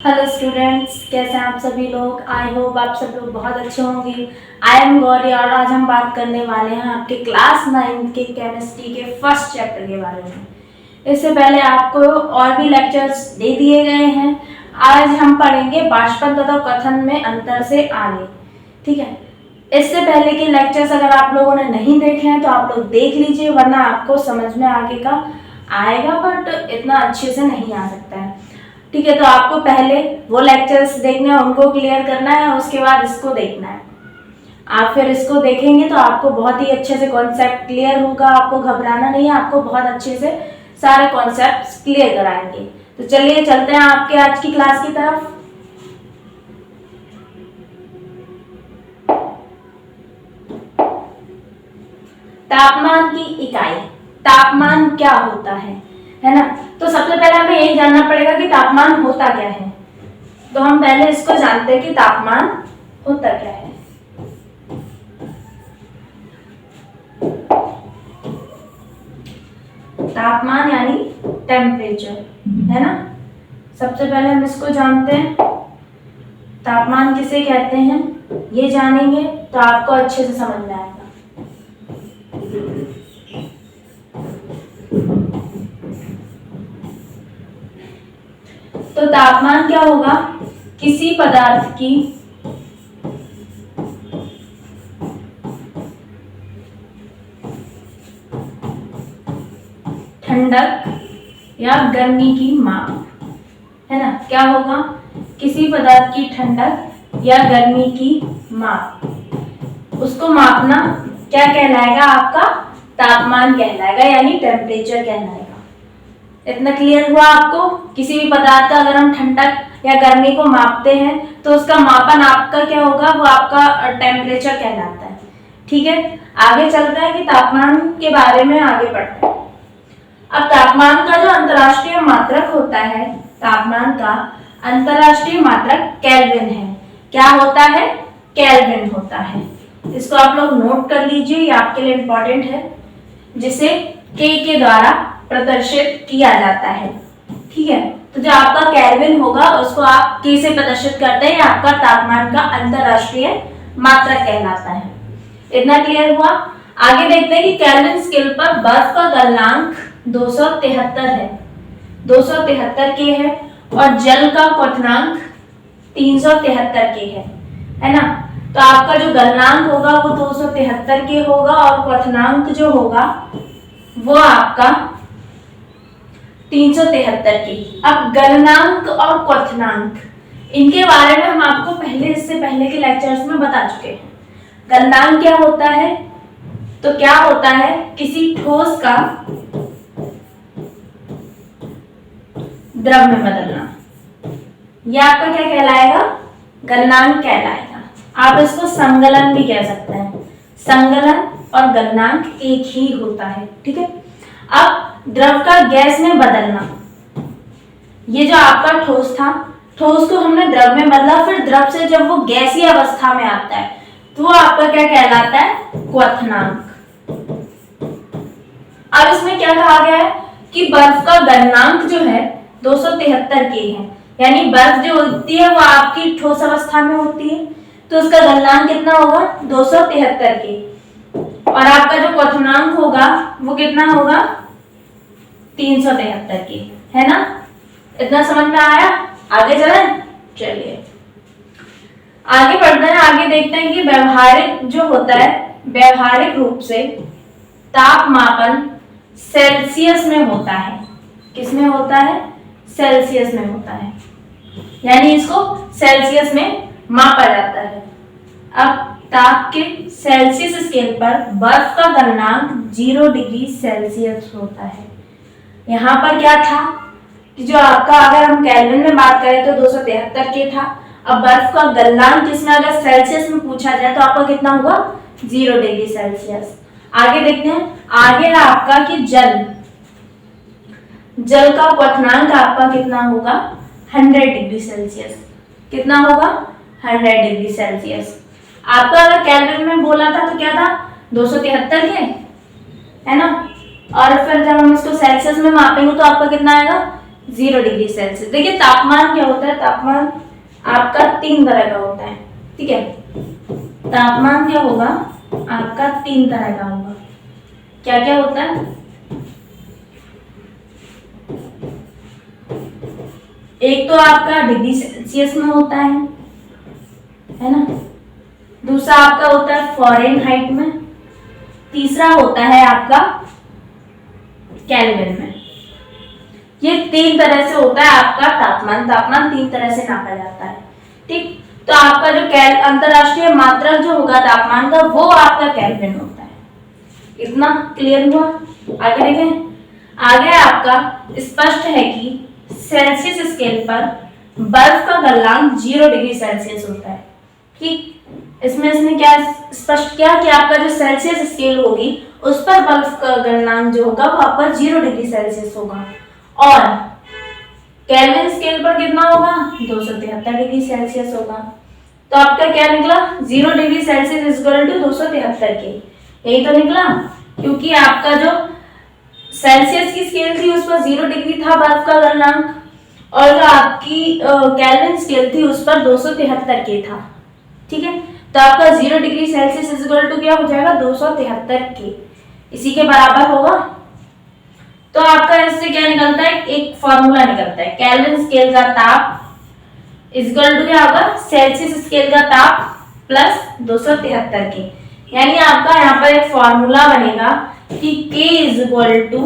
Hello students, कैसे हैं आप सभी लोग। आई होप आप सब लोग बहुत अच्छे होंगे। आई एम गौरी और आज हम बात करने वाले हैं आपके क्लास 9 के केमिस्ट्री के फर्स्ट चैप्टर के बारे में। इससे पहले आपको और भी लेक्चर्स दे दिए गए हैं। आज हम पढ़ेंगे बाष्पन तथा कथन में अंतर से आगे। ठीक है, इससे पहले के लेक्चर्स अगर आप लोगों ने नहीं देखे हैं तो आप लोग देख लीजिए, वरना आपको समझ में आगे का आएगा बट इतना अच्छे से नहीं आ सकता है। ठीक है, तो आपको पहले वो लेक्चर्स देखने हैं, उनको क्लियर करना है, उसके बाद इसको देखना है। आप फिर इसको देखेंगे तो आपको बहुत ही अच्छे से कॉन्सेप्ट क्लियर होगा। आपको घबराना नहीं है, आपको बहुत अच्छे से सारे कॉन्सेप्ट्स क्लियर कराएंगे। तो चलिए चलते हैं आपके आज की क्लास की तरफ। तापमान की इकाई, तापमान क्या होता है ना। तो सबसे पहले हमें ये जानना पड़ेगा कि तापमान होता क्या है। तो हम पहले इसको जानते हैं कि तापमान होता क्या है। तापमान यानी टेम्परेचर, है ना। सबसे पहले हम इसको जानते हैं, तापमान किसे कहते हैं ये जानेंगे तो आपको अच्छे से समझ में आएगा। तो तापमान क्या होगा, किसी पदार्थ की ठंडक या गर्मी की माप, है ना। क्या होगा, किसी पदार्थ की ठंडक या गर्मी की माप, उसको मापना क्या कहलाएगा, आपका तापमान कहलाएगा, यानी टेम्परेचर कहलाएगा। इतना क्लियर हुआ आपको। किसी भी पदार्थ का अगर हम ठंडक या गर्मी को मापते हैं तो उसका मापन आपका क्या होगा, वो आपका टेम्परेचर कहलाता है। ठीक है, आगे चलता है कि तापमान के बारे में आगे पढ़ते हैं। अब तापमान का जो अंतर्राष्ट्रीय मात्रक होता है, तापमान का अंतर्राष्ट्रीय मात्रक केल्विन है। क्या होता है, केल्विन होता है। इसको आप लोग नोट कर लीजिए, ये आपके लिए इंपॉर्टेंट है, जिसे के द्वारा प्रदर्शित किया जाता है। ठीक है, तो जो आपका केल्विन होगा उसको आप के से प्रदर्शित करते हैं, आपका तापमान का अंतर्राष्ट्रीय मात्रक कहलाता है। इतना क्लियर हुआ। आगे देखते हैं कि केल्विन स्केल पर बर्फ का गलनांक 273 है, 273 के है, और जल का क्वथनांक 373 के है ना। तो आपका जो गलनांक होगा वो 273 के होगा और क्वथनांक जो होगा वो आपका 373 की। अब गलनांक और क्वथनांक, इनके बारे में हम आपको इससे पहले के लेक्चर्स में बता चुके हैं। गलनांक क्या होता है, तो क्या होता है, किसी ठोस का द्रव में बदलना, यह आपका क्या कहलाएगा, गलनांक कहलाएगा। आप इसको संगलन भी कह सकते हैं। संगलन और गलनांक एक ही होता है। ठीक है, अब द्रव का गैस में बदलना, ये जो आपका ठोस था, ठोस को हमने द्रव में बदला, फिर द्रव से जब वो गैसीय अवस्था में आता है तो वो आपका क्या कहलाता है, क्वथनांक। अब इसमें क्या कहा गया है कि बर्फ का गलनांक जो है 273 के है, यानी बर्फ जो होती है वो आपकी ठोस अवस्था में होती है, तो उसका गलनांक कितना होगा, 273 के, और आपका जो क्वथनांक होगा वो कितना होगा, 373 की, है ना। इतना समझ में आया। आगे चलें, चलिए आगे बढ़ते हैं। आगे देखते हैं कि व्यवहारिक जो होता है, व्यवहारिक रूप से तापमापन सेल्सियस में होता है। किसमें होता है, सेल्सियस में होता है, यानी इसको सेल्सियस में मापा जाता है। अब ताप के सेल्सियस स्केल पर बर्फ का गलनांक 0 डिग्री सेल्सियस होता है। यहाँ पर क्या था कि जो आपका, अगर हम केल्विन में बात करें तो 273 के था। अब बर्फ का गलनांक जिसमें अगर सेल्सियस में पूछा जाए तो आपका कितना होगा, 0 डिग्री सेल्सियस। आगे देखते हैं, आगे है आपका कि जल का क्वथनांक आपका कितना होगा, 100 डिग्री सेल्सियस। कितना होगा, 100 डिग्री सेल्सियस। आपका अगर केल्विन में बोला था तो क्या था, 273 के, है ना। और फिर जब हम इसको सेल्सियस में मापेंगे तो आपका कितना आएगा, 0 डिग्री सेल्सियस। देखिए तापमान क्या होता है, तापमान आपका 3 तरह का होता है, ठीक है। तापमान क्या होगा आपका 3 तरह का होगा। क्या क्या होता है, एक तो आपका डिग्री सेल्सियस में होता है ना। दूसरा आपका होता है फ़ारेनहाइट में। तीसरा होता है आपका केल्विन में। ये 3 तरह से होता है आपका तापमान। तापमान 3 तरह से नापा जाता है, ठीक। तो आपका जो अंतरराष्ट्रीय मात्रक जो होगा तापमान का, वो आपका केल्विन होता है। इतना क्लियर हुआ। आगे देखें, आगे आपका स्पष्ट है कि सेल्सियस स्केल पर बर्फ का गलनांक 0 डिग्री सेल्सियस होता है, ठीक। इसने क्या स्पष्ट किया कि आपका जो सेल्सियस स्केल होगी उस पर बर्फ का गलनांक जो होगा वो आपका 0 डिग्री सेल्सियस होगा, और केल्विन स्केल पर कितना होगा, 273 डिग्री सेल्सियस होगा। तो आपका क्या निकला, 0 degree Celsius is equal to 273 K, यही तो निकला। क्योंकि आपका जो सेल्सियस की स्केल थी उस पर 0 डिग्री था बर्फ का गलनांक, और जो आपकी केल्विन स्केल थी उस पर 273 के था, ठीक है। तो आपका 0 degree Celsius is equal to क्या हो जाएगा, 273 के, इसी के बराबर होगा। तो आपका इससे क्या निकलता है, एक फॉर्मूला निकलता है, केल्विन स्केल का ताप इज इक्वल टू क्या होगा, सेल्सियस स्केल का ताप प्लस 273 के। यानी आपका यहाँ पर एक फॉर्मूला बनेगा कि K is equal two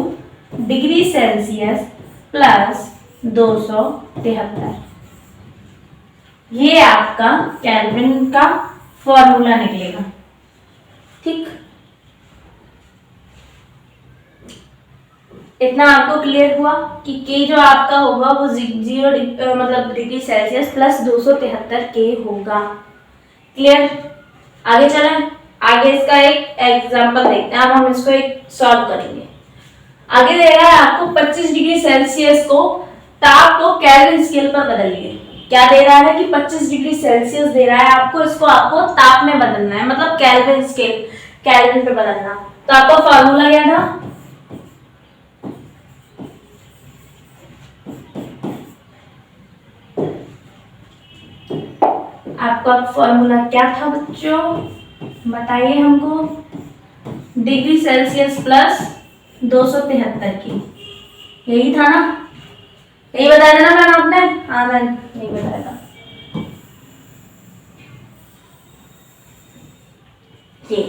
degree Celsius plus 273। ये आपका केल्विन का फॉर्मूला निकलेगा, ठीक। इतना आपको क्लियर हुआ कि K जो आपका होगा वो 0 मतलब डिग्री सेल्सियस प्लस 273 के होगा। क्लियर। आगे चलें, आगे इसका एक एग्जांपल देखते हैं। अब हम इसको एक सॉल्व करेंगे। आगे दे रहा है आपको 25 डिग्री सेल्सियस को ताप को केल्विन स्केल पर बदलिए। क्या दे रहा है कि 25 डिग्री सेल्सियस दे रहा है आपको, इसको आपको ताप में बदलना है, मतलब केल्विन स्केल, केल्विन पे बदलना। तो आपका फॉर्मूला क्या था, आपका फॉर्मूला क्या था बच्चों, बताइए हमको। डिग्री सेल्सियस प्लस 273 की, यही था ना, यही बताया था ना मैम आपने। हाँ मैम यही बताया था। ये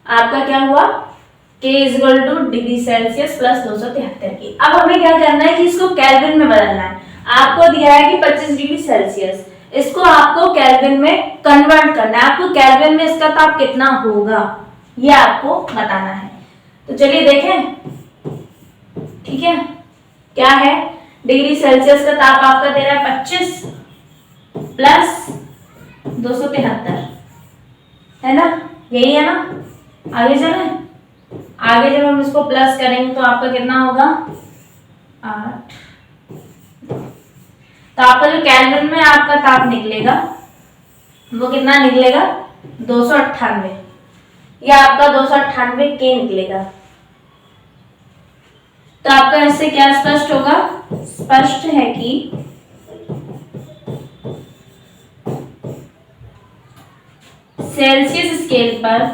आपका क्या हुआ, K is equal two degree Celsius plus 273 की। अब हमें क्या करना है कि इसको केल्विन में बदलना है। आपको दिया है कि 25 डिग्री सेल्सियस, इसको आपको केल्विन में कन्वर्ट करना है। आपको केल्विन में इसका ताप कितना होगा ये आपको बताना है। तो चलिए देखें, ठीक है। क्या है, डिग्री सेल्सियस का ताप आपका दे रहा है 25 प्लस 273, है ना, यही है ना। आगे चलें, आगे जब हम इसको प्लस करेंगे तो आपका कितना होगा, 8। तो आपका जो केल्विन में आपका ताप निकलेगा वो कितना निकलेगा, 298। या आपका 298 के निकलेगा। तो आपका इससे क्या स्पष्ट होगा, स्पष्ट है कि सेल्सियस स्केल पर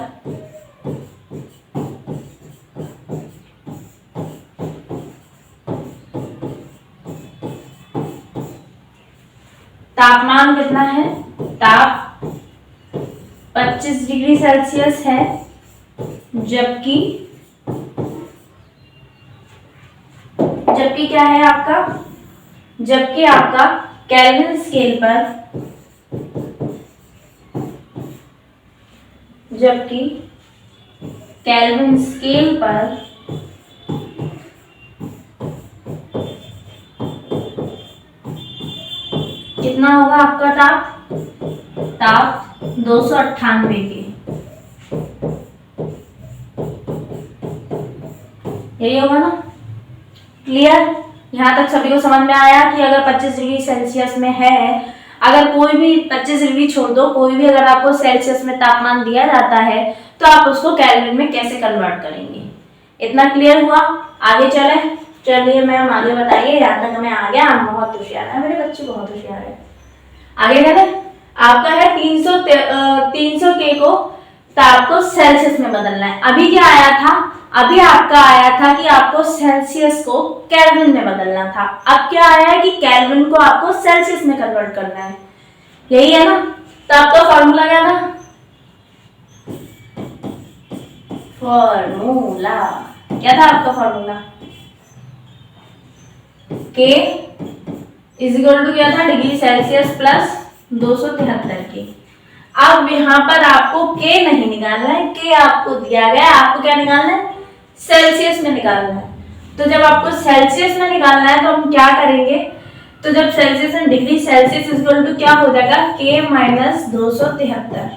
तापमान कितना है, ताप 25 डिग्री सेल्सियस है, जबकि क्या है आपका, जबकि आपका केल्विन स्केल पर, जबकि केल्विन स्केल पर कितना होगा आपका ताप, ताप 298 के, यही होगा ना। क्लियर। यहाँ तक सभी को समझ में आया कि अगर 25 डिग्री सेल्सियस में है, अगर कोई भी 25 डिग्री छोड़ दो, कोई भी अगर आपको सेल्सियस में तापमान दिया जाता है तो आप उसको केल्विन में कैसे कन्वर्ट करेंगे। इतना क्लियर हुआ। आगे चलें, चलिए मैम आगे बताइए, यहाँ तक हमें आ गया, हम बहुत होशियार है, मेरे बच्चे बहुत होशियार है। आगे क्या है आपका है 300 के को ताप को सेल्सियस में बदलना है। अभी क्या आया था, अभी आपका आया था कि आपको सेल्सियस को केल्विन में बदलना था। अब क्या आया है कि केल्विन को आपको सेल्सियस में कन्वर्ट करना है, यही है ना। तो आपका फॉर्मूला क्या था, फॉर्मूला क्या था आपका फॉर्मूला, के इज इक्वल टू क्या था, डिग्री सेल्सियस प्लस 273 के। अब यहाँ पर आपको के नहीं निकालना है, के आपको दिया गया, आपको क्या निकालना है, सेल्सियस में निकालना है। तो जब आपको सेल्सियस में निकालना है तो हम क्या करेंगे, तो जब सेल्सियस में degree Celsius is equal to क्या हो जाएगा, के माइनस 273,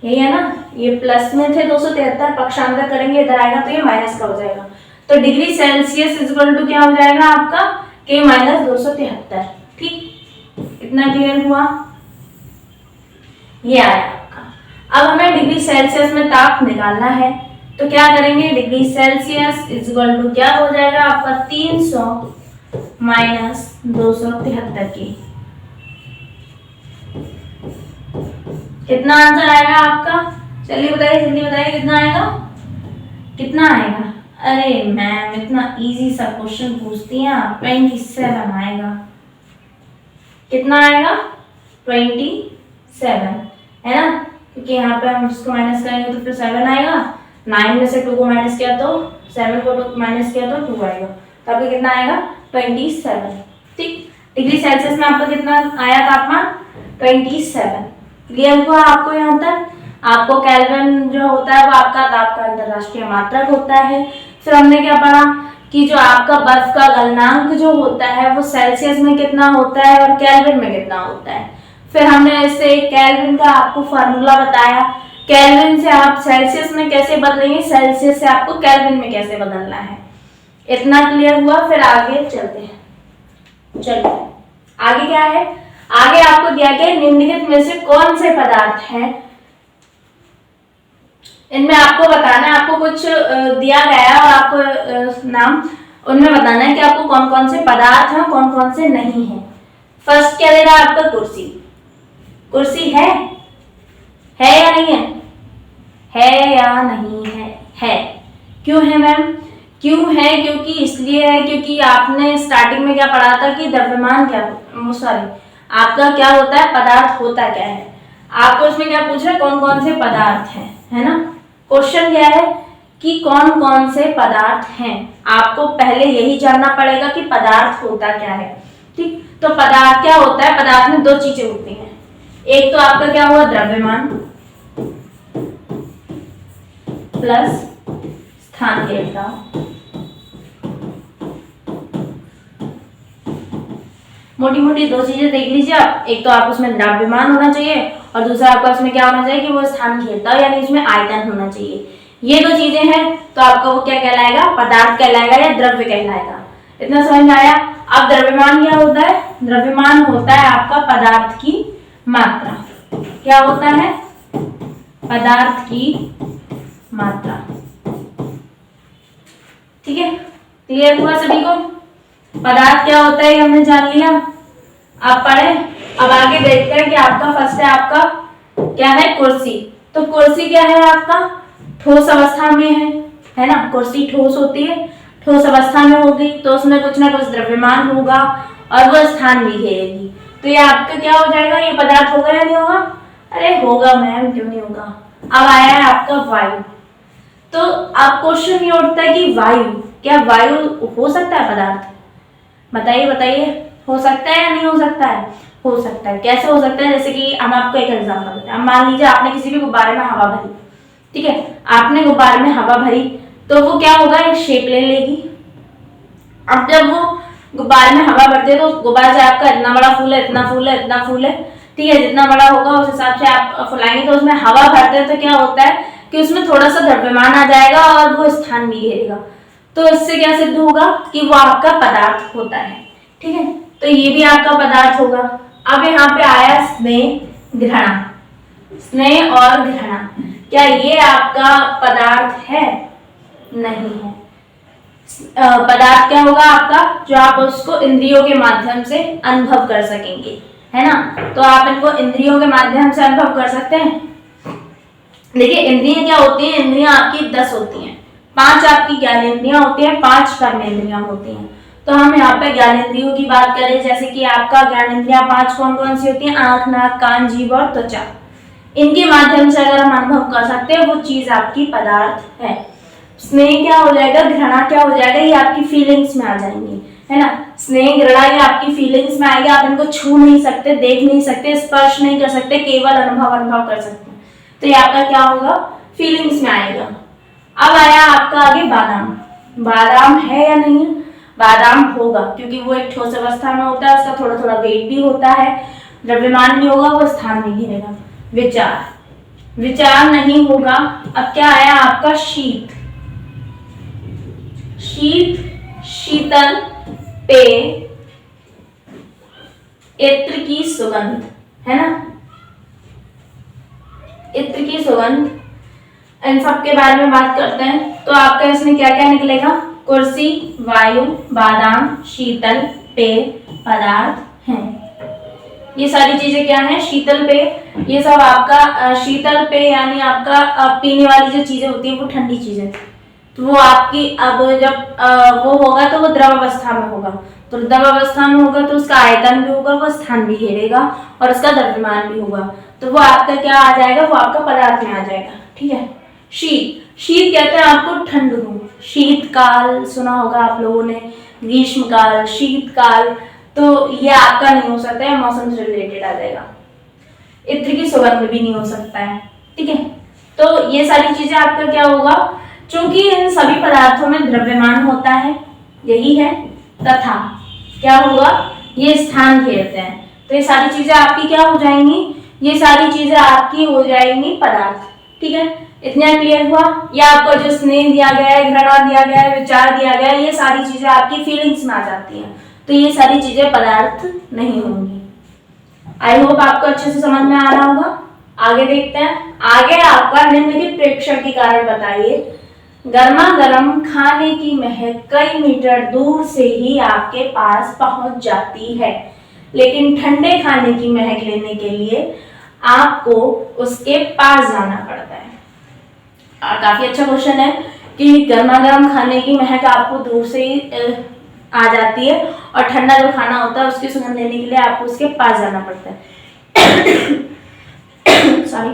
यही है ना। ये प्लस में थे 273, पक्षांतर करेंगे इधर आएगा तो ये माइनस का हो जाएगा। तो degree Celsius is equal to क्या हो जाएगा आपका, के माइनस 273। ठीक, इतना क्लियर हुआ, ये आया आपका। अब हमें डिग्री सेल्सियस में ताप निकालना है, तो क्या करेंगे, degree Celsius is equal to क्या हो जाएगा आपका 300 माइनस 273 की। कितना आंसर आएगा आपका, चलिए बताइए, जल्दी बताइए कितना आएगा, कितना आएगा। अरे मैम इतना इजी सा क्वेश्चन पूछती हैं आप, 27 आएगा। कितना आएगा, 27 है ना, क्योंकि यहाँ पे हम इसको माइनस करेंगे तो फिर 7 आएगा, 9 में से 2 को माइनस किया तो 7 को माइनस किया तो 2 आएगा, तो आपको कितना आएगा 27। ठीक, डिग्री सेल्सियस में आपका कितना आया तापमान, 27। क्लियर हुआ आपको यहाँ तक। आपको केल्विन जो होता है वो आपका ताप का अंतरराष्ट्रीय मात्रक होता है। फिर हमने क्या पढ़ा कि जो आपका बर्फ का गलनांक जो होता है वो सेल्सियस में कितना होता है और केल्विन में कितना होता है। फिर हमने इससे केल्विन का आपको फॉर्मूला बताया, केल्विन से आप सेल्सियस में कैसे बदलेंगे, सेल्सियस से आपको केल्विन में कैसे बदलना है। इतना क्लियर हुआ। फिर आगे चलते हैं। चलो आगे क्या है, आगे आपको दिया गया निम्नलिखित में से कौन से पदार्थ हैं, इनमें आपको बताना है, आपको कुछ दिया गया है और आपको नाम उनमें बताना है कि आपको कौन कौन से पदार्थ हैं, कौन कौन से नहीं हैं। फर्स्ट क्या दे रहा है आपका, कुर्सी। कुर्सी है या नहीं है या नहीं है। क्यों है मैम, क्यों है, क्योंकि इसलिए है क्योंकि आपने स्टार्टिंग में क्या पढ़ा था कि द्रव्यमान क्या, सॉरी आपका क्या होता है, पदार्थ होता क्या है। आपको इसमें क्या पूछ रहा है, कौन कौन से पदार्थ हैं, है ना। क्वेश्चन क्या है कि कौन कौन से पदार्थ हैं, आपको पहले यही जानना पड़ेगा कि पदार्थ होता क्या है। ठीक, तो पदार्थ क्या होता है, पदार्थ में दो चीजें होती हैं, एक तो आपका क्या हुआ द्रव्यमान प्लस स्थानीयता। मोटी मोटी दो चीजें देख लीजिए आप, एक तो आप उसमें द्रव्यमान होना चाहिए और दूसरा आपका उसमें क्या होना चाहिए कि वो स्थान घेरता यानी इसमें आयतन होना चाहिए। ये दो चीजें हैं तो आपका वो क्या कहलाएगा, पदार्थ कहलाएगा या द्रव्य कहलाएगा। इतना समझ में आया। अब द्रव्यमान क्या होता है, द्रव्यमान होता है आपका पदार्थ की मात्रा। क्या होता है, पदार्थ की मात्रा। ठीक है, क्लियर हुआ सभी को। पदार्थ क्या होता है हमने जान लिया, आप पढ़े। अब आगे देखते हैं कि आपका फर्स्ट है आपका क्या है, कुर्सी। तो कुर्सी क्या है आपका, ठोस अवस्था में है ना। कुर्सी ठोस होती है, ठोस अवस्था में होगी तो उसमें कुछ ना कुछ द्रव्यमान होगा और वो स्थान भी घेरेगी। तो ये आपका क्या हो जाएगा, ये पदार्थ होगा या नहीं होगा, अरे होगा मैम, क्यों नहीं होगा। अब आया है आपका वायु। तो आप क्वेश्चन ये उठता है कि वायु, क्या वायु हो सकता है पदार्थ, बताइए बताइए, हो सकता है या नहीं हो सकता है, हो सकता है। कैसे हो सकता है, जैसे कि हम आपको एक एग्जांपल देते हैं। मान लीजिए आपने किसी भी गुब्बारे में हवा भरी, ठीक है, आपने गुब्बारे में हवा भरी तो वो क्या होगा, एक शेप ले लेगी। अब जब वो गुब्बारे में हवा भरते है तो गुब्बारे से आपका इतना बड़ा फूल है, इतना फूल है, इतना फूल है, ठीक है, जितना बड़ा होगा उस हिसाब से आप फुलाएंगे। तो उसमें हवा भरते हैं तो क्या होता है कि उसमें थोड़ा सा द्रव्यमान आ जाएगा और वो स्थान भी घेरेगा। तो इससे क्या सिद्ध होगा कि वो आपका पदार्थ होता है। ठीक है, तो ये भी आपका पदार्थ होगा। अब यहाँ पे आया स्नेह ग्रहणा। स्नेह और ग्रहणा, क्या ये आपका पदार्थ है, नहीं है। पदार्थ क्या होगा आपका, जो आप उसको इंद्रियों के माध्यम से अनुभव कर सकेंगे, है ना। तो आप इनको इंद्रियों के माध्यम से अनुभव कर सकते हैं। देखिए इंद्रियां क्या होती हैं, इंद्रियां आपकी 10 होती हैं। 5 आपकी ज्ञानेंद्रियां होती हैं, 5 कर्मेंद्रियां होती हैं। तो हम यहाँ पे ज्ञानेंद्रियों की बात करें, जैसे कि आपका ज्ञानेंद्रियां 5 कौन कौन सी होती हैं, आंख, नाक, कान, जीभ और त्वचा। इनके माध्यम से अगर हम अनुभव कर सकते हैं, वो चीज आपकी पदार्थ है। स्नेह क्या हो जाएगा, घृणा क्या हो जाएगा, ये आपकी फीलिंग्स में आ जाएंगी, है ना। स्नेह घृणा ये आपकी फीलिंग्स में आएगी। आप इनको छू नहीं सकते, देख नहीं सकते, स्पर्श नहीं कर सकते, केवल अनुभव कर सकते हैं। तो ये आपका क्या होगा, फीलिंग्स में आएगा। अब आया आपका आगे बादाम। बादाम है या नहीं, बादाम होगा, क्योंकि वो एक ठोस अवस्था में होता है, उसका थोड़ा थोड़ा वेट भी होता है, द्रव्यमान भी होगा, वो स्थान में घेरेगा। विचार, विचार नहीं होगा। अब क्या आया आपका शीत। शीत, शीतल, पेय, इत्र की सुगंध, है ना, इत्र की सुगंध। इन सब के बारे में बात करते हैं। तो आपका इसमें क्या क्या निकलेगा, कुर्सी, वायु, बादाम, शीतल, पेय, पदार्थ हैं। ये सारी चीजें क्या हैं, शीतल पेय। ये सब आपका शीतल पेय यानी आपका पीने वाली जो चीजें होती हैं वो ठंडी चीजें, तो वो आपकी अब जब वो होगा तो वो द्रव अवस्था में होगा। तो द्रव अवस्था में होगा तो उसका आयतन भी होगा, वो स्थान भी घेरेगा और उसका द्रव्यमान भी होगा। तो वो आपका क्या आ जाएगा, वो आपका पदार्थ में आ जाएगा, ठीक है। शीत, शीत कहते हैं आपको ठंड को। शीतकाल सुना होगा आप लोगों ने, ग्रीष्मकाल, शीतकाल, तो ये आपका नहीं हो सकता है, मौसम से रिलेटेड आ जाएगा। इत्र की सुगंध भी नहीं हो सकता है, ठीक है। तो ये सारी चीजें आपका क्या होगा, चूंकि इन सभी पदार्थों में द्रव्यमान होता है, यही है, तथा क्या होगा, ये स्थान घेरते हैं। तो ये सारी चीजें आपकी क्या हो जाएंगी, ये सारी चीजें आपकी हो जाएंगी पदार्थ, ठीक है। इतना क्लियर हुआ। या आपको जो स्नेह दिया गया है, घृणा दिया गया है, विचार दिया गया है, ये सारी चीजें आपकी फीलिंग्स में आ जाती हैं, तो ये सारी चीजें पदार्थ नहीं होंगी। आई होप आपको अच्छे से समझ में आ रहा होगा। आगे देखते हैं। आगे आपका निम्नलिखित प्रेक्षण के कारण बताइए। गर्मा गर्म खाने की महक कई मीटर दूर से ही आपके पास पहुंच जाती है, लेकिन ठंडे खाने की महक लेने के लिए आपको उसके पास जाना पड़ता है। काफी अच्छा क्वेश्चन है कि गर्मा गर्म खाने की महक आपको दूर से ही आ जाती है और ठंडा जो खाना होता है उसकी सुगंध लेने के लिए आपको उसके पास जाना पड़ता है। सॉरी।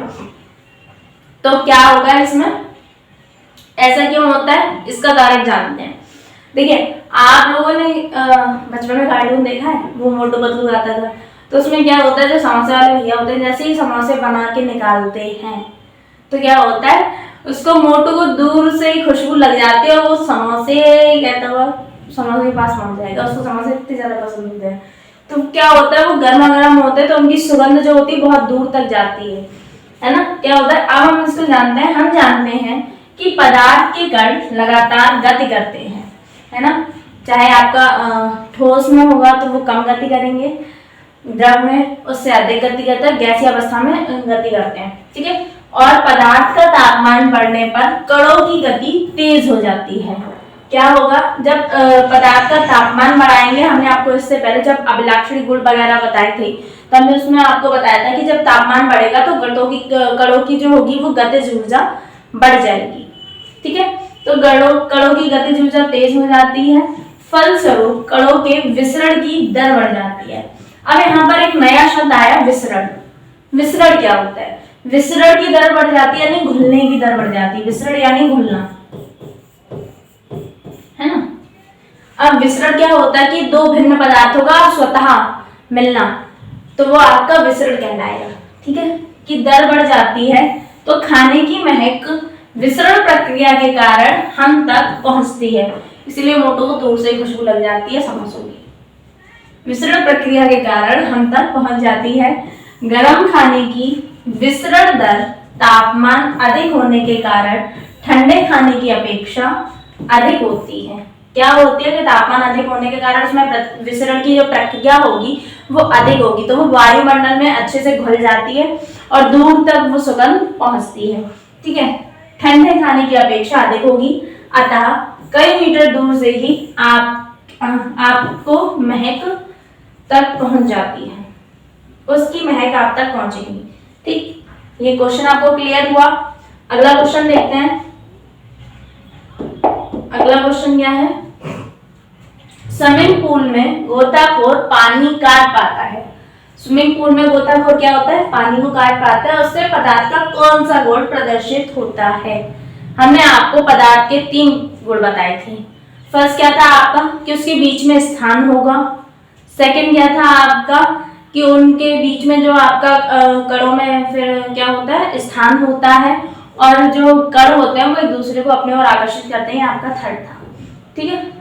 तो क्या होगा इसमें, ऐसा क्यों होता है, इसका कारण जानते हैं। देखिए आप लोगों ने बचपन में कार्टून देखा है, वो मोटू पतलू आता था, तो उसमें क्या होता है, जो समोसे वाले भैया होते हैं, जैसे ही समोसे बना के निकालते हैं तो क्या होता है, उसको मोटू को दूर से ही खुशबू लग जाती है और वो समोसे कहता हुआ समोसे के पास पहुंच जाएगा, उसको समोसे इतने ज्यादा पसंद होते हैं। तो क्या होता है, वो गर्मा गर्म होते हैं तो उनकी सुगंध जो होती है बहुत दूर तक जाती है ना। क्या होता है, अब हम इसको जानते हैं। हम जानते हैं कि पदार्थ के कण लगातार गति करते हैं, है ना। चाहे आपका ठोस में होगा तो वो कम गति करेंगे, द्रव में उससे अधिक गति करता है, गैसीय अवस्था में गति करते हैं, ठीक है। और पदार्थ का तापमान बढ़ने पर कणों की गति तेज हो जाती है। क्या होगा, जब पदार्थ का तापमान बढ़ाएंगे, हमने आपको इससे पहले जब अभिलाक्षणी गुण वगैरह बताए थे तो हमने उसमें आपको बताया था कि जब तापमान बढ़ेगा तो कणों की जो होगी वो गतिज ऊर्जा बढ़ जाएगी, ठीक है। तो कणों की गतिज ऊर्जा तेज हो जाती है, फलस्वरूप कणों के विसरण की दर बढ़ जाती है। अब यहाँ पर एक नया शब्द आया, विसरण। विसरण क्या होता है, विसरण की दर बढ़ जाती है यानी घुलने की दर बढ़ जाती है। विसरण यानी घुलना, है ना। अब विसरण क्या होता है कि दो भिन्न पदार्थों का स्वतः मिलना, तो वो आपका विसरण कहलाएगा, ठीक है। कि दर बढ़ जाती है तो खाने की महक विसरण प्रक्रिया के कारण हम तक पहुंचती है, इसलिए मोटू को दूर से खुशबू लग जाती है समोसों की। विसरण प्रक्रिया के कारण हम तक पहुंच जाती है। गर्म खाने की विसरण दर तापमान अधिक होने के कारण ठंडे खाने की अपेक्षा अधिक होती है। क्या होती है कि तापमान अधिक होने के कारण उसमें विसरण की जो प्रक्रिया होगी वो अधिक होगी, तो वो वायुमंडल में अच्छे से घुल जाती है और दूर तक वो सुगंध पहुंचती है, ठीक है। ठंडे खाने की अपेक्षा अधिक होगी, अतः कई मीटर दूर से ही आपको महक तक पहुंच जाती है, उसकी महक आप तक पहुंचेगी। ठीक, ये क्वेश्चन आपको क्लियर हुआ। अगला क्वेश्चन देखते हैं। अगला क्वेश्चन क्या है? स्विमिंग पूल में गोताखोर पानी काट पाता है। स्विमिंग पूल में गोताखोर क्या होता है? पानी को काट पाता है। उससे पदार्थ का कौन सा गुण प्रदर्शित होता है? हमने आपको पदार्थ के 3 गुण बताए थे। फर्स्ट क्या था आपका कि उसके बीच में स्थान होगा। सेकंड क्या था आपका कि उनके बीच में जो आपका कणों में फिर क्या होता है? स्थान होता है, और जो कण होते हैं वो एक दूसरे को अपने ओर आकर्षित करते हैं। आपका थर्ड था। ठीक है,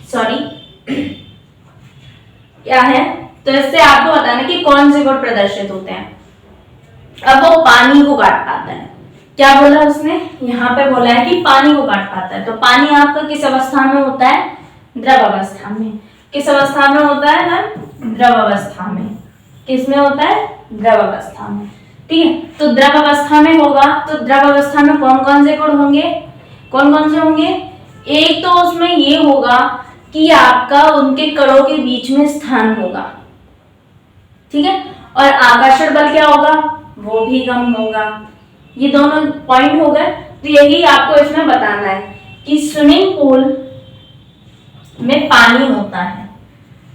सॉरी, क्या है? तो इससे आपको बताना कि कौन से गुण प्रदर्शित होते हैं। अब वो पानी को काट पाता है। क्या बोला उसने? यहाँ पे बोला है कि पानी को काट पाता है। तो पानी आपका किस अवस्था में होता है? द्रव अवस्था में। किस अवस्था में होता है ना? द्रव अवस्था में। किस में होता है? द्रव अवस्था में। ठीक है, तो द्रव अवस्था में होगा तो द्रव अवस्था में कौन कौन से गुण होंगे? कौन कौन से होंगे? एक तो उसमें ये होगा कि आपका उनके कणों के बीच में स्थान होगा। ठीक है, और आकर्षण बल क्या होगा? वो भी कम होगा। ये दोनों पॉइंट हो गए। तो यही आपको इसमें बताना है कि स्विमिंग पूल में पानी होता है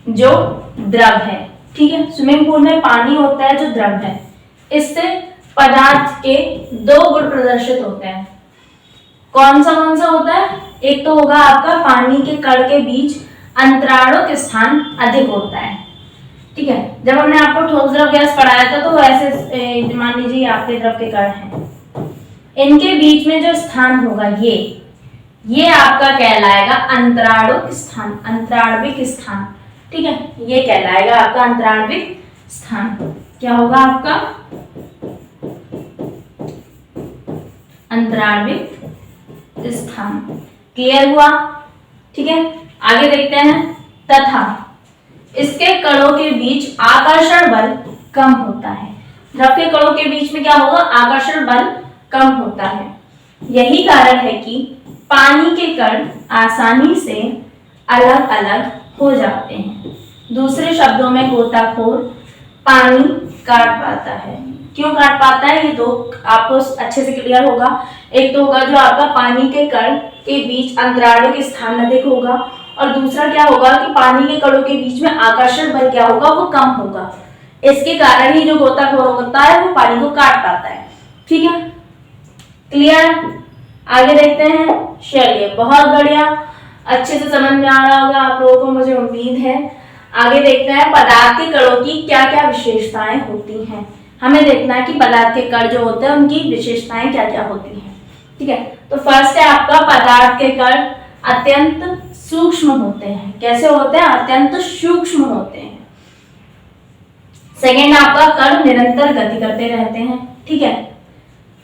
जो द्रव है। ठीक है, स्विमिंग पूल में पानी होता है जो द्रव है। इससे पदार्थ के 2 गुण प्रदर्शित होते हैं। कौन सा होता है? एक तो होगा आपका पानी के कण के बीच अंतरालों के स्थान अधिक होता है। ठीक है, जब हमने आपको ठोस द्रव गैस पढ़ाया था तो ऐसे मान लीजिए आपके द्रव के कण हैं, इनके बीच में जो स्थान होगा ये आपका कहलाएगा अंतराणविक स्थान। अंतराणविक स्थान, ठीक है, ये कहलाएगा आपका अंतराणविक स्थान। क्या होगा आपका? अंतराणविक स्थान। क्लियर हुआ? ठीक है, आगे देखते हैं। तथा इसके कणों के बीच आकर्षण बल कम होता है। द्रव के कणों के बीच में क्या होगा? आकर्षण बल कम होता है। यही कारण है कि पानी के कण आसानी से अलग अलग हो जाते हैं। दूसरे शब्दों में गोताखोर पानी काट पाता है। क्यों काट पाता है? ये 2 आपको अच्छे से क्लियर होगा। एक तो होगा जो आपका पानी के कण के बीच अंतरालों के स्थान अधिक होगा, और दूसरा क्या होगा कि पानी के कणों के बीच में आकर्षण बल क्या होगा? वो कम होगा। इसके कारण ही जो गोताखोर होता है वो पानी को काट पाता है। ठीक है, क्लियर? आगे देखते हैं। चलिए, बहुत बढ़िया, अच्छे से समझ में आ रहा होगा आप लोगों को, मुझे उम्मीद है। आगे देखते हैं पदार्थ के कणों की क्या क्या विशेषताएं होती हैं। हमें देखना है कि पदार्थ के कण जो होते हैं उनकी विशेषताएं क्या क्या होती हैं। ठीक है, तो फर्स्ट है आपका पदार्थ के कण अत्यंत सूक्ष्म होते हैं। कैसे होते हैं? अत्यंत सूक्ष्म होते हैं। सेकेंड आपका कण निरंतर गति करते रहते हैं। ठीक है,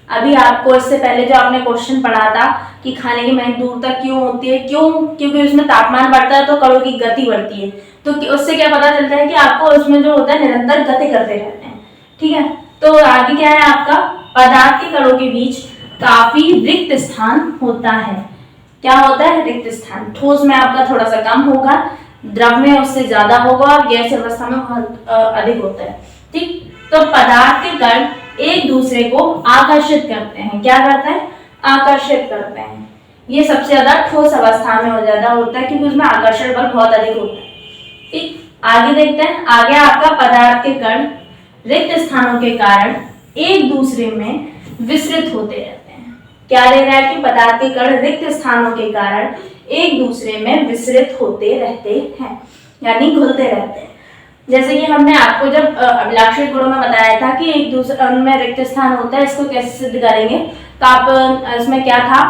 अभी आपको इससे पहले जो आपने क्वेश्चन पढ़ा था कि खाने की महक दूर तक क्यों होती है, क्योंकि उसमें तापमान बढ़ता है तो कणों की गति बढ़ती है। तो उससे क्या पता चलता है कि आपको उसमें जो होता है निरंतर गति करते रहते हैं। ठीक है, तो आगे क्या है आपका? पदार्थ के कणों के बीच काफी रिक्त स्थान होता है। क्या होता है? रिक्त स्थान। ठोस में आपका थोड़ा सा कम होगा, द्रव में उससे ज्यादा होगा, और गैस अवस्था में बहुत अधिक होता है। ठीक, तो पदार्थ के कण एक दूसरे को आकर्षित करते हैं। क्या करते हैं? आकर्षित करते हैं। ये सबसे ज्यादा ठोस अवस्था में ज्यादा होता है क्योंकि उसमें आकर्षण बल बहुत अधिक होता है। ठीक, आगे देखते हैं। आगे आपका पदार्थ के कण रिक्त स्थानों के कारण एक दूसरे में विसरित होते रहते हैं। क्या दे रहा है कि पदार्थ के कण रिक्त स्थानों के कारण एक दूसरे में विसरित होते रहते हैं, यानी घुलते रहते हैं। जैसे कि हमने आपको जब अभिलाक्षित गुणों में बताया था कि एक दूसरे में रिक्त स्थान होता है, इसको कैसे सिद्ध करेंगे। तो आप इसमें क्या था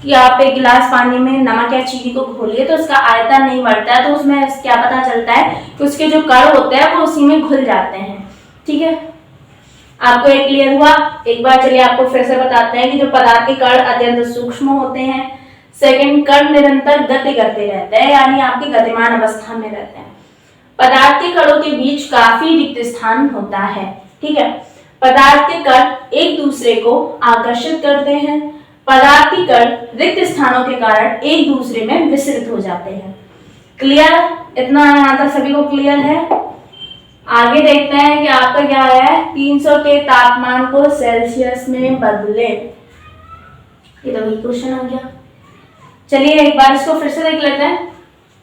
कि आप एक गिलास पानी में नमक या चीनी को घोलिए तो उसका आयतन नहीं बढ़ता है, तो उसमें क्या पता चलता है कि उसके जो कण होते हैं वो उसी में घुल जाते हैं। ठीक है, आपको एक क्लियर हुआ? एक बार चलिए आपको फिर से बताते हैं कि जो पदार्थ के कण अत्यंत सूक्ष्म होते हैं। सेकंड, कण निरंतर गति करते रहते हैं, यानी आपकी गतिमान अवस्था में रहते हैं। पदार्थ के कणों के बीच काफी रिक्त स्थान होता है। ठीक है, पदार्थ के कण एक दूसरे को आकर्षित करते हैं। पदार्थ की कण रिक्त स्थानों के कारण एक दूसरे में विसरित हो जाते हैं। क्लियर? इतना यहाँ तक सभी को क्लियर है? आगे देखते हैं कि आपका क्या है, 300 के तापमान को सेल्सियस में बदले। ये तो वही क्वेश्चन हो गया। चलिए एक बार इसको फिर से देख लेते हैं,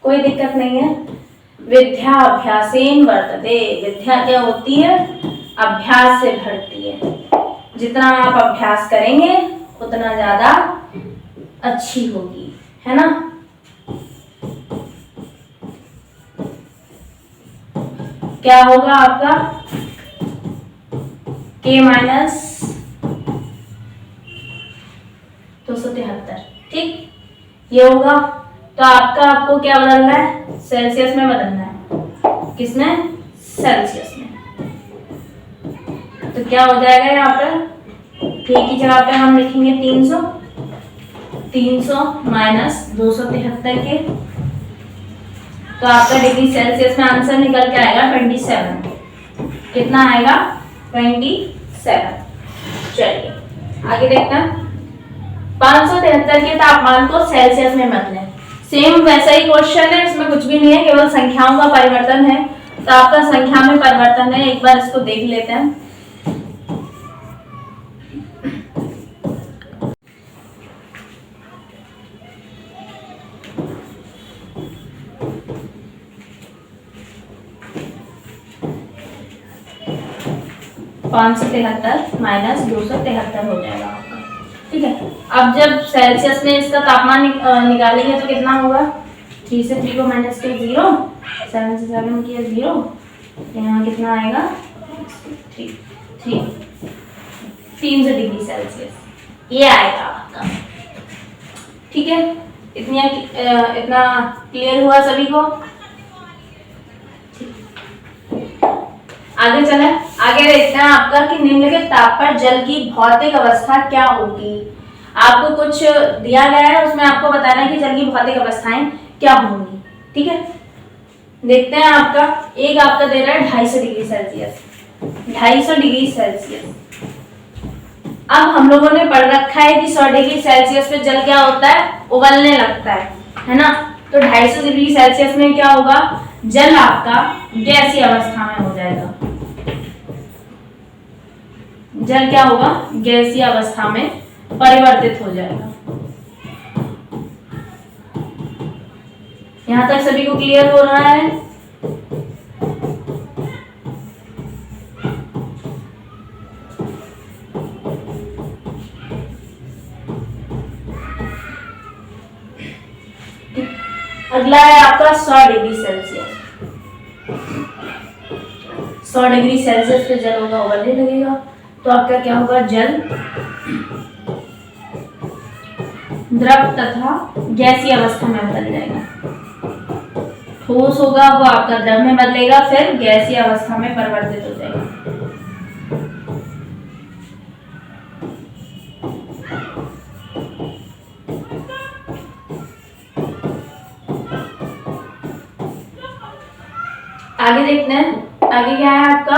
कोई दिक्कत नहीं है। विद्या अभ्यासेन वर्तते। विद्या क्या होती है? अभ्यास से बढ़ती है। जितना आप अभ्यास करेंगे उतना ज्यादा अच्छी होगी, है ना। क्या होगा आपका K माइनस 273, ठीक, ये होगा। तो आपको क्या बदलना है? सेल्सियस में बदलना है। किसमें? सेल्सियस में। तो क्या हो जाएगा यहाँ पर? K की जगह पे हम लिखेंगे 300 माइनस 273 के, तो आपका डिग्री सेल्सियस में आंसर निकल के आएगा 27। कितना आएगा? 27। चलिए आगे देखते हैं। 573 के तापमान को सेल्सियस में बदलें। सेम वैसा ही क्वेश्चन है, इसमें कुछ भी नहीं है, केवल संख्याओं का परिवर्तन है। तो आपका संख्या में परिवर्तन है, एक बार इसको देख लेते हैं। -573 माइनस 273 हो जाएगा आपका, ठीक है। अब जब सेल्सियस में इसका तापमान निकालेंगे तो कितना होगा? 3 से 3 को माइनस किया 0, 7 से 7 किया 0, यहाँ कितना आएगा? 300 डिग्री सेल्सियस ये आएगा आपका, ठीक है। इतना क्लियर हुआ सभी को? आगे चलें। आगे देखते हैं आपका कि निम्नलिखित ताप पर जल की भौतिक अवस्था क्या होगी। आपको कुछ दिया गया है, उसमें आपको बताना है कि जल की भौतिक अवस्थाएं क्या होंगी, ठीक है। देखते हैं आपका दे रहा है 250 डिग्री सेल्सियस, 250 डिग्री सेल्सियस। अब हम लोगों ने पढ़ रखा है कि 100 डिग्री सेल्सियस पे जल क्या होता है? उबलने लगता है ना। तो 250 डिग्री सेल्सियस में क्या होगा? जल आपका गैसीय अवस्था में हो जाएगा। जल क्या होगा? गैसीय अवस्था में परिवर्तित हो जाएगा। यहां तक सभी को क्लियर हो रहा है? अगला है आपका 100 डिग्री सेल्सियस। 100 डिग्री सेल्सियस पे जल होगा, उबलने लगेगा। तो आपका क्या होगा? जल द्रव तथा गैसीय अवस्था में बदल जाएगा। ठोस होगा वो आपका द्रव में बदलेगा, फिर गैसीय अवस्था में परिवर्तित हो जाएगा। आगे देखते हैं। आगे क्या है आपका?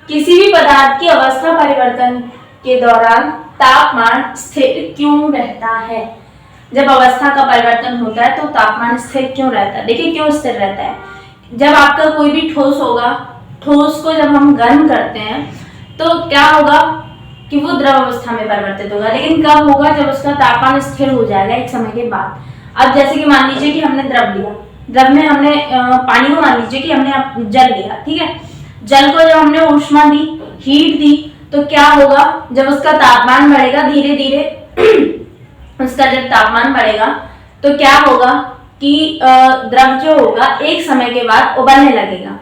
किसी भी पदार्थ की अवस्था परिवर्तन के दौरान तापमान स्थिर क्यों रहता है? जब अवस्था का परिवर्तन होता है तो तापमान स्थिर क्यों रहता है? देखिए क्यों स्थिर रहता है। जब आपका कोई भी ठोस होगा, ठोस को जब हम गर्म करते हैं तो क्या होगा कि वो द्रव अवस्था में परिवर्तित होगा, लेकिन कब होगा? जब उसका तापमान स्थिर हो जाएगा एक समय के बाद। अब जैसे कि मान लीजिए कि हमने द्रव लिया, द्रव में हमने पानी को मान लीजिए कि हमने जल लिया, ठीक है। जल को जब हमने ऊष्मा दी, हीट दी, तो क्या होगा? जब उसका तापमान बढ़ेगा धीरे धीरे उसका जब तापमान बढ़ेगा तो क्या होगा कि द्रव जो होगा एक समय के बाद उबलने लगेगा।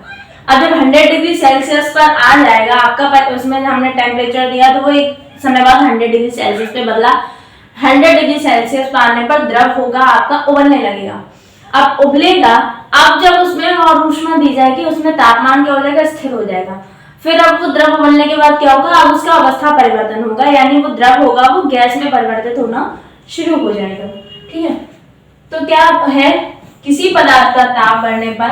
अब जब 100 डिग्री सेल्सियस पर आ जाएगा आपका, उसमें हमने टेम्परेचर दिया तो वो एक समय बाद 100 डिग्री सेल्सियस पे बदला। 100 डिग्री सेल्सियस पर आने पर द्रव होगा आपका उबलने लगेगा। अब उबलेगा, अब जब उसमें और ऊष्मा दी जाएगी उसमें तापमान क्या हो जाएगा? स्थिर हो जाएगा। फिर अब वो द्रव उबलने के बाद क्या होगा? अब उसका अवस्था परिवर्तन होगा, यानी वो द्रव होगा वो गैस में परिवर्तित होना शुरू हो जाएगा, ठीक है। तो क्या है? किसी पदार्थ का ताप बढ़ने पर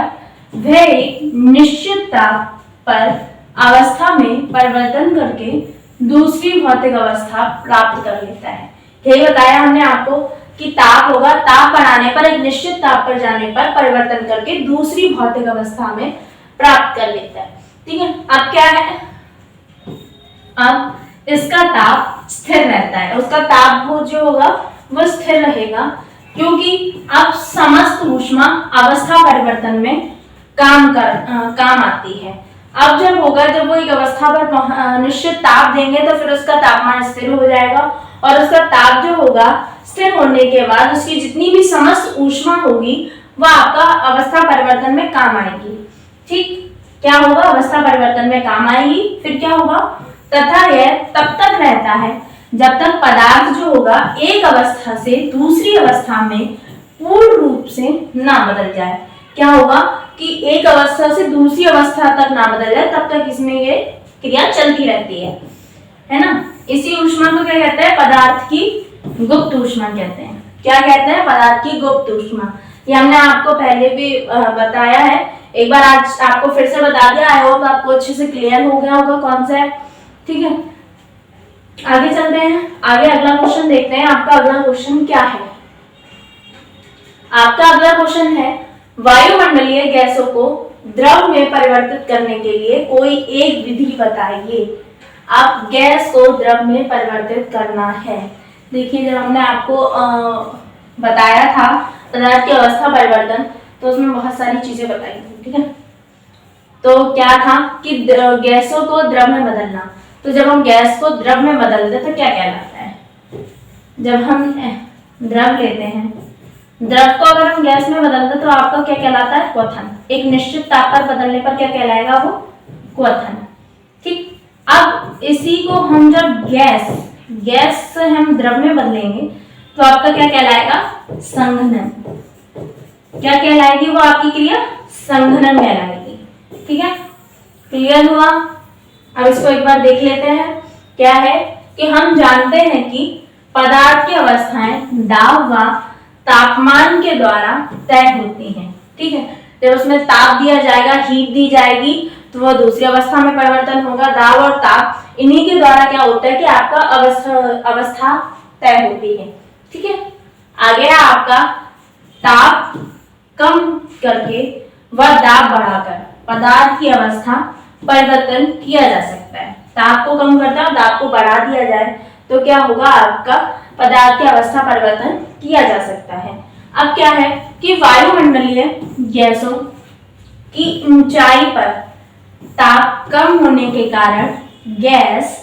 वह एक निश्चित ताप पर अवस्था में परिवर्तन करके दूसरी भौतिक अवस्था प्राप्त कर लेता है। यही बताया हमने आपको कि ताप होगा, ताप बढ़ाने पर एक निश्चित ताप पर जाने पर परिवर्तन करके दूसरी भौतिक अवस्था में प्राप्त कर लेता है। ठीक है, अब क्या है, अब इसका ताप स्थिर रहता है, उसका ताप वो जो होगा वो स्थिर रहेगा, क्योंकि अब समस्त ऊष्मा अवस्था परिवर्तन में काम आती है। अब जब होगा, जब वो एक अवस्था पर निश्चित ताप देंगे तो फिर उसका तापमान स्थिर हो जाएगा, और उसका ताप जो होगा स्थिर होने के बाद उसकी जितनी भी समस्त ऊष्मा होगी वह आपका अवस्था परिवर्तन में काम आएगी। ठीक, क्या होगा, अवस्था परिवर्तन में काम आएगी। फिर क्या होगा, तथा यह तब तक रहता है जब तक पदार्थ जो होगा एक अवस्था से दूसरी अवस्था में पूर्ण रूप से ना बदल जाए। क्या होगा कि एक अवस्था से दूसरी अवस्था तक ना बदल जाए, तब तक इसमें ये क्रिया चलती रहती है ना। इसी ऊष्मा को क्या कहते हैं, पदार्थ की गुप्त ऊष्मा कहते हैं। क्या कहते हैं, पदार्थ की गुप्त ऊष्मा। ये हमने आपको पहले भी बताया है, एक बार आज आपको फिर से बता दिया, आई होप आपको अच्छे से क्लियर हो गया होगा कौन सा है। ठीक है, आगे चलते हैं, आगे अगला क्वेश्चन देखते हैं। आपका अगला क्वेश्चन क्या है, आपका अगला क्वेश्चन है वायुमंडलीय गैसों को द्रव में परिवर्तित करने के लिए कोई एक विधि बताइए। आप गैस को द्रव में परिवर्तित करना है। देखिए, जब हमने आपको बताया था पदार्थ की अवस्था परिवर्तन, तो उसमें बहुत सारी चीजें बताई थी। ठीक है, तो क्या था कि गैसों को द्रव में बदलना। तो जब हम गैस को द्रव में बदलते तो क्या कहलाता है, जब हम द्रव लेते हैं, द्रव को अगर हम गैस में बदलते तो आपका क्या कहलाता है, क्वथन। एक निश्चित ताप पर बदलने पर क्या कहलाएगा, वो क्वथन। ठीक, अब इसी को हम जब गैस से हम द्रव में बदलेंगे तो आपका क्या कहलाएगा, संघनन। क्या कहलाएगी वो आपकी क्रिया, संघनन कहलाएगी। ठीक है, क्लियर हुआ। अब इसको एक बार देख लेते हैं। क्या है कि हम जानते हैं कि पदार्थ की अवस्थाएं दाब व तापमान के द्वारा तय होती हैं। ठीक है, जब उसमें ताप दिया जाएगा, हीट दी जाएगी, तो वह दूसरी अवस्था में परिवर्तन होगा। दाब और ताप, इन्हीं के द्वारा क्या होता है कि आपका अवस्था तय होती है। ठीक है, आगे आपका ताप कम करके व दाब बढ़ाकर पदार्थ की अवस्था परिवर्तन किया जा सकता है। ताप को कम करता है, दाब को बढ़ा दिया जाए तो क्या होगा, आपका पदार्थ की अवस्था परिवर्तन किया जा सकता है। अब क्या है कि वायुमंडलीय गैसों की ऊंचाई पर ताप कम होने के कारण गैस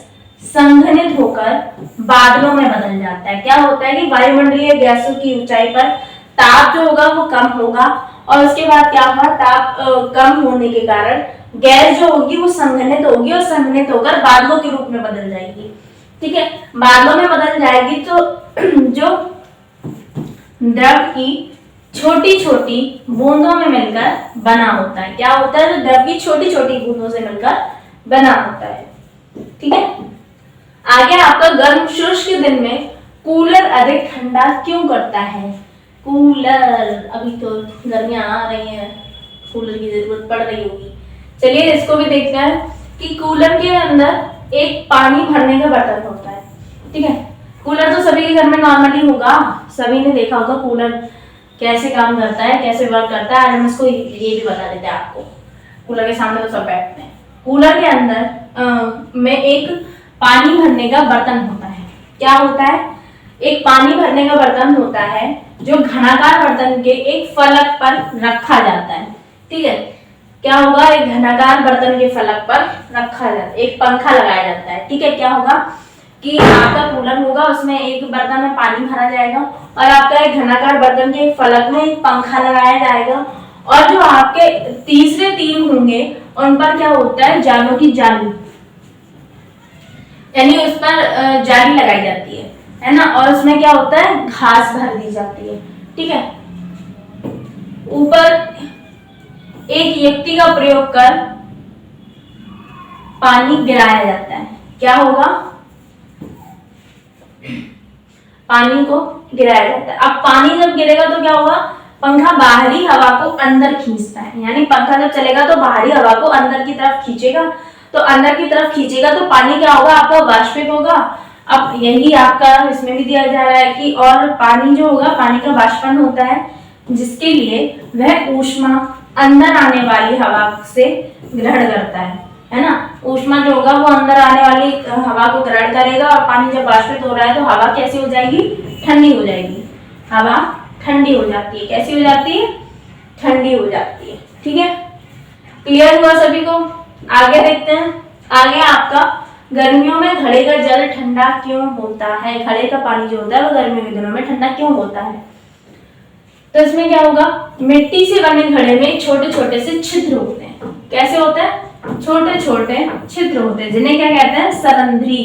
संघनित होकर बादलों में बदल जाता है। क्या होता है कि वायुमंडलीय गैसों की ऊंचाई पर ताप जो होगा वो कम होगा, और उसके बाद क्या होगा, ताप कम होने के कारण गैस जो होगी वो संघनित होगी, और संघनित होकर बादलों के रूप में बदल जाएगी। ठीक है, बादलों में बदल जाएगी तो जो द्रव की छोटी छोटी बूंदों में मिलकर बना होता है। क्या होता है, तो द्रव की छोटी छोटी बूंदों से मिलकर बना होता है। ठीक है, आगे आपका गर्म शुष्क दिन में कूलर अधिक ठंडा क्यों करता है। कूलर, अभी तो गर्मियां आ रही हैं, कूलर की जरूरत पड़ रही होगी। चलिए इसको भी देखते हैं कि कूलर के अंदर एक पानी भरने का बर्तन होता है। ठीक है, कूलर तो सभी के घर में नॉर्मली होगा, सभी ने देखा होगा कूलर कैसे काम करता है, कैसे वर्क करता है। हम इसको ये भी बता देते हैं आपको। कूलर के सामने तो सब बैठते हैं। कूलर के अंदर में एक पानी भरने का बर्तन होता है। क्या होता है, एक पानी भरने का बर्तन होता है जो घनाकार बर्तन के एक फलक पर रखा जाता है। ठीक है, क्या होगा, एक घनाकार बर्तन के फलक पर रखा जाता है, एक पंखा लगाया जाता है। ठीक है, क्या होगा कि आपका कूलर होगा, उसमें एक बर्तन में पानी भरा जाएगा और आपका एक घनाकार बर्तन के फलक में एक पंखा लगाया जाएगा, और जो आपके तीसरे तीन होंगे उन पर क्या होता है, जालों की जाली, यानी उस पर जाली लगाई जाती है ना, और उसमें क्या होता है, घास भर दी जाती है। ठीक है, ऊपर एक युक्ति का प्रयोग कर पानी गिराया जाता है। क्या होगा, पानी को गिराया जाता है। अब पानी जब गिरेगा तो क्या होगा, पंखा बाहरी हवा को अंदर खींचता है, यानी पंखा जब चलेगा तो बाहरी हवा को अंदर की तरफ खींचेगा, तो अंदर की तरफ खींचेगा तो पानी क्या होगा, आपका वाष्पित होगा, अब यही आपका इसमें भी दिया जा रहा है कि और पानी जो होगा, पानी का वाष्पन होता है जिसके लिए वह ऊष्मा अंदर आने वाली हवा से ग्रहण करता है ना। ऊष्मा जो होगा वो अंदर आने वाली हवा को ग्रहण करेगा और पानी जब वाष्पित हो रहा है तो हवा कैसी हो जाएगी, ठंडी हो जाएगी। हवा ठंडी हो जाती है, कैसी हो जाती है, ठंडी हो जाती है। ठीक है, क्लियर हुआ सभी को? आगे देखते हैं। आगे आपका गर्मियों में घड़े का जल ठंडा क्यों होता है, घड़े का पानी जो होता है वो गर्मियों के दिनों में ठंडा क्यों होता है। तो इसमें क्या होगा, मिट्टी से बने घड़े में छोटे छोटे से छिद्र होते हैं। कैसे होते हैं, छोटे छोटे छिद्र होते हैं, जिन्हें क्या कहते हैं, सरंध्री।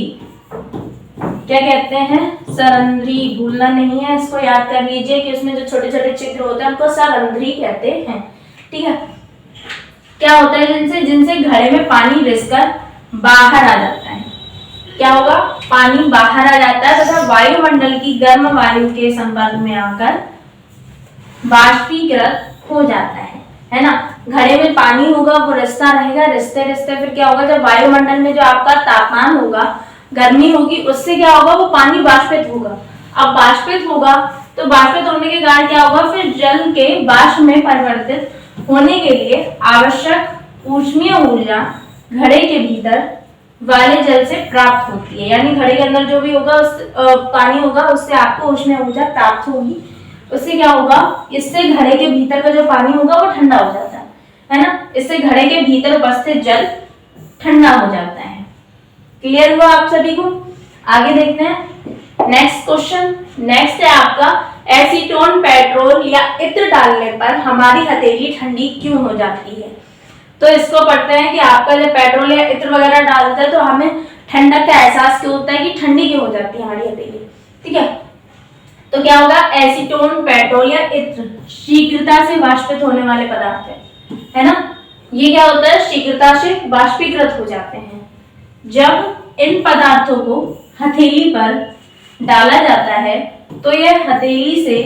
क्या कहते हैं, सरंध्री। भूलना नहीं है, इसको याद कर लीजिए कि उसमें जो छोटे छोटे छिद्र होते हैं उनको सरंध्री कहते हैं। ठीक है, क्या होता है, जिनसे घड़े में पानी रिसकर बाहर आ जाता है। क्या होगा, पानी बाहर आ जाता है तथा वायुमंडल की गर्म वायु के संपर्क में आकर बाष्पीकृत हो जाता है ना। घड़े में पानी होगा वो रिसता रहेगा, रिसते रिसते फिर क्या होगा, जब वायुमंडल में जो आपका तापमान होगा, गर्मी होगी, उससे क्या होगा, वो पानी वाष्पित होगा। अब वाष्पित होगा तो वाष्पित होने के कारण क्या होगा, फिर जल के वाष्प में परिवर्तित होने के लिए आवश्यक ऊष्मीय ऊर्जा घड़े के भीतर वाले जल से प्राप्त होती है। यानी घड़े के अंदर जो भी होगा पानी होगा उससे आपको ऊष्मीय ऊर्जा प्राप्त होगी। उससे क्या होगा, इससे घड़े के भीतर का जो पानी होगा वो ठंडा हो जाता है ना। इससे घड़े के भीतर उपस्थित जल ठंडा हो जाता है। क्लियर हुआ आप सभी को? आगे देखते हैं नेक्स्ट क्वेश्चन। नेक्स्ट है आपका, एसीटोन पेट्रोल या इत्र डालने पर हमारी हथेली ठंडी क्यों हो जाती है। तो इसको पढ़ते हैं कि आपका जब पेट्रोल या इत्र वगैरह डालते हैं तो हमें ठंडक का एहसास क्यों होता है, कि ठंडी क्यों हो जाती है हमारी हथेली। ठीक है, तो क्या होगा, एसीटोन पेट्रोल या इत्र शीघ्रता से वाष्पित होने वाले पदार्थ है ना। ये क्या होता है, शीघ्रता से वाष्पीकृत हो जाते हैं। जब इन पदार्थों को हथेली पर डाला जाता है तो यह हथेली से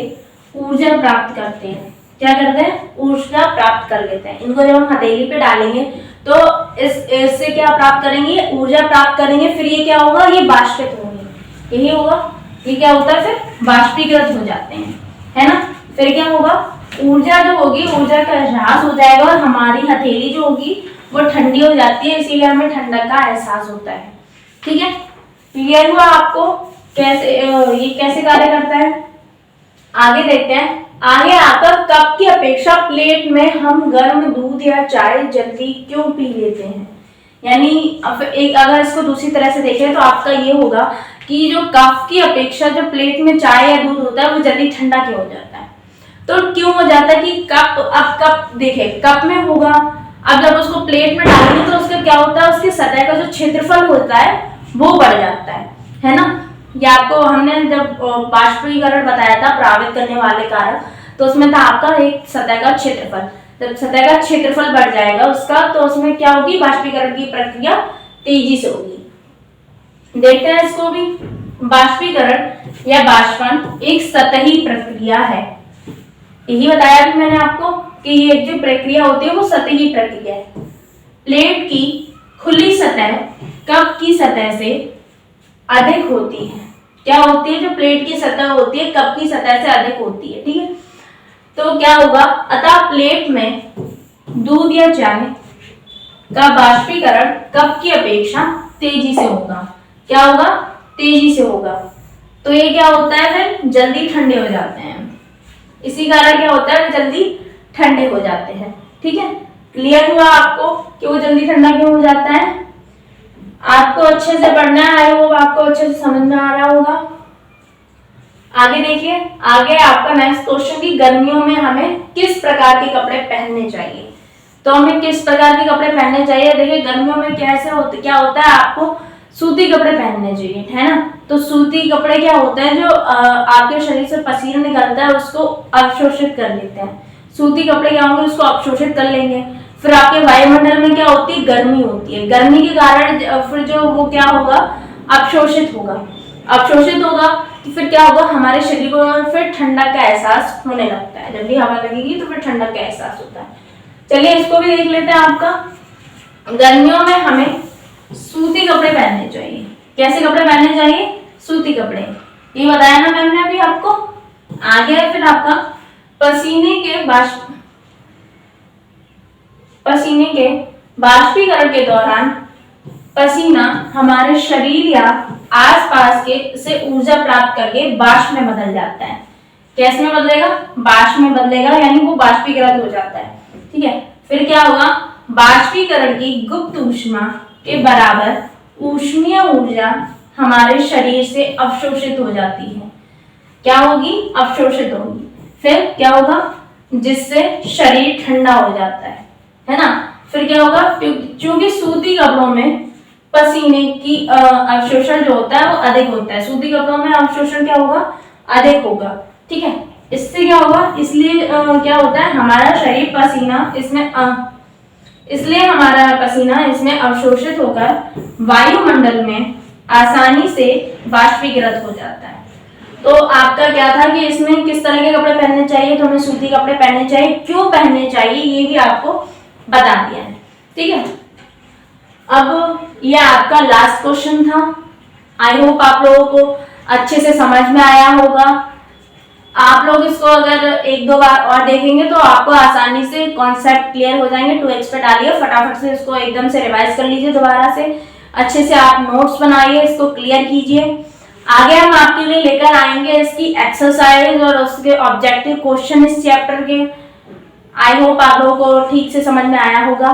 ऊर्जा प्राप्त करते हैं। क्या करते हैं, ऊर्जा प्राप्त कर लेते हैं। इनको जब हम हथेली पे डालेंगे तो इससे क्या प्राप्त करेंगे, ऊर्जा प्राप्त करेंगे। फिर ये क्या होगा, ये वाष्पित होंगे, यही होगा। ये क्या होता है, फिर वाष्पीकृत हो जाते हैं, है ना। फिर क्या होगा, ऊर्जा जो होगी, ऊर्जा का ह्रास हो जाएगा और हमारी हथेली जो होगी वो ठंडी हो जाती है, इसीलिए हमें ठंडक का एहसास होता है। ठीक है, क्लियर हुआ आपको कैसे ये कैसे कार्य करता है। आगे देखते हैं। आगे आपका कप की अपेक्षा प्लेट में हम गर्म दूध या चाय जल्दी क्यों पी लेते हैं। यानी एक अगर इसको दूसरी तरह से देखें तो आपका ये होगा कि जो कप की अपेक्षा जो प्लेट में चाय या दूध होता है वो जल्दी ठंडा क्यों हो जाता है। तो क्यों हो जाता है कि कप, अब कप देखे, कप में होगा, अब जब उसको प्लेट में डालेंगे तो उसका क्या होता है, उसकी सतह का जो क्षेत्रफल होता है वो बढ़ जाता है ना। ये आपको हमने जब बाष्पीकरण बताया था, प्रावित करने वाले कारक, तो उसमें था आपका एक सतह का क्षेत्रफल। जब सतह का क्षेत्रफल बढ़ जाएगा उसका, तो उसमें क्या होगी, बाष्पीकरण की प्रक्रिया तेजी से होगी। देखते हैं इसको भी। बाष्पीकरण या बाष्पन एक सतही प्रक्रिया है। यही बताया भी मैंने आपको कि ये जो प्रक्रिया होती है वो सतही प्रक्रिया है। प्लेट की खुली सतह कप की सतह से अधिक होती है। क्या होती है, जो प्लेट की सतह होती है कप की सतह से अधिक होती है। ठीक है, तो क्या होगा, अतः प्लेट में दूध या चाय का बाष्पीकरण कप की अपेक्षा तेजी से होगा। क्या होगा, तेजी से होगा। तो ये क्या होता है, फिर जल्दी ठंडे हो जाते हैं। इसी कारण क्या होता है, जल्दी ठंडे हो जाते हैं। ठीक है, क्लियर हुआ आपको कि वो जल्दी ठंडा क्यों हो जाता है। आपको अच्छे से पढ़ना है, वो आपको अच्छे से समझ में आ रहा होगा। आगे देखिए। आगे आपका नेक्स्ट क्वेश्चन की, गर्मियों में हमें किस प्रकार के कपड़े पहनने चाहिए। तो हमें किस प्रकार के कपड़े पहनने चाहिए। देखिए गर्मियों में क्या होता है, आपको सूती कपड़े पहनने चाहिए, है ना। तो सूती कपड़े क्या होते हैं, जो आपके शरीर से पसीना निकलता है उसको अवशोषित कर लेते हैं। सूती कपड़े क्या होंगे, उसको अवशोषित कर लेंगे। फिर आपके वायुमंडल में क्या होती है, गर्मी होती है। गर्मी के कारण फिर जो वो क्या होगा, अवशोषित होगा। अवशोषित होगा तो फिर क्या होगा, हमारे शरीर को फिर ठंडक का एहसास होने लगता है। जब भी हवा लगेगी तो फिर ठंडक का एहसास होता है। चलिए इसको भी देख लेते हैं। आपका गर्मियों में हमें सूती कपड़े पहनने चाहिए। कैसे कपड़े पहनने चाहिए, सूती कपड़े। ये बताया ना मैम ने अभी आपको। आगे है फिर आपका पसीने के बाष्पीकरण के दौरान पसीना हमारे शरीर या आसपास के से ऊर्जा प्राप्त करके वाष्प में बदल जाता है। कैसे में बदलेगा? वाष्प में बदलेगा, यानी वो बाष्पीकृत हो जाता है। ठीक है, फिर क्या होगा? बाष्पीकरण की गुप्त ऊष्मा के बराबर ऊष्मीय ऊर्जा हमारे शरीर से अवशोषित हो जाती है। क्या होगी? अवशोषित होगी। फिर क्या होगा? जिससे शरीर ठंडा हो जाता है ना। फिर क्या होगा? क्योंकि सूती कपड़ों में पसीने की अवशोषण जो होता है वो अधिक होता है। सूती कपड़ों में अवशोषण क्या होगा? अधिक होगा। ठीक है, इससे क्या होगा? इसलिए क्या होता है? हमारा शरीर पसीना इसलिए हमारा पसीना इसमें अवशोषित होकर वायुमंडल में आसानी से बाष्पीकृत हो जाता है। तो आपका क्या था कि इसमें किस तरह के कपड़े पहनने चाहिए? तो हमें सूती कपड़े पहनने चाहिए। क्यों पहनने चाहिए ये भी आपको बता दिया है। ठीक है, अब ये आपका लास्ट क्वेश्चन था। आई होप आप लोगों को अच्छे से समझ में आया होगा। आप लोग इसको अगर एक दो बार और देखेंगे तो आपको आसानी से कॉन्सेप्ट क्लियर हो जाएंगे। 2x पे डालिए, फटाफट से इसको एकदम से रिवाइज कर लीजिए दोबारा से। अच्छे से आप नोट्स बनाइए, इसको क्लियर कीजिए। आगे हम आपके लिए लेकर आएंगे इसकी एक्सरसाइज और उसके ऑब्जेक्टिव क्वेश्चन इस चैप्टर के। आई होप आप लोगों को ठीक से समझ में आया होगा।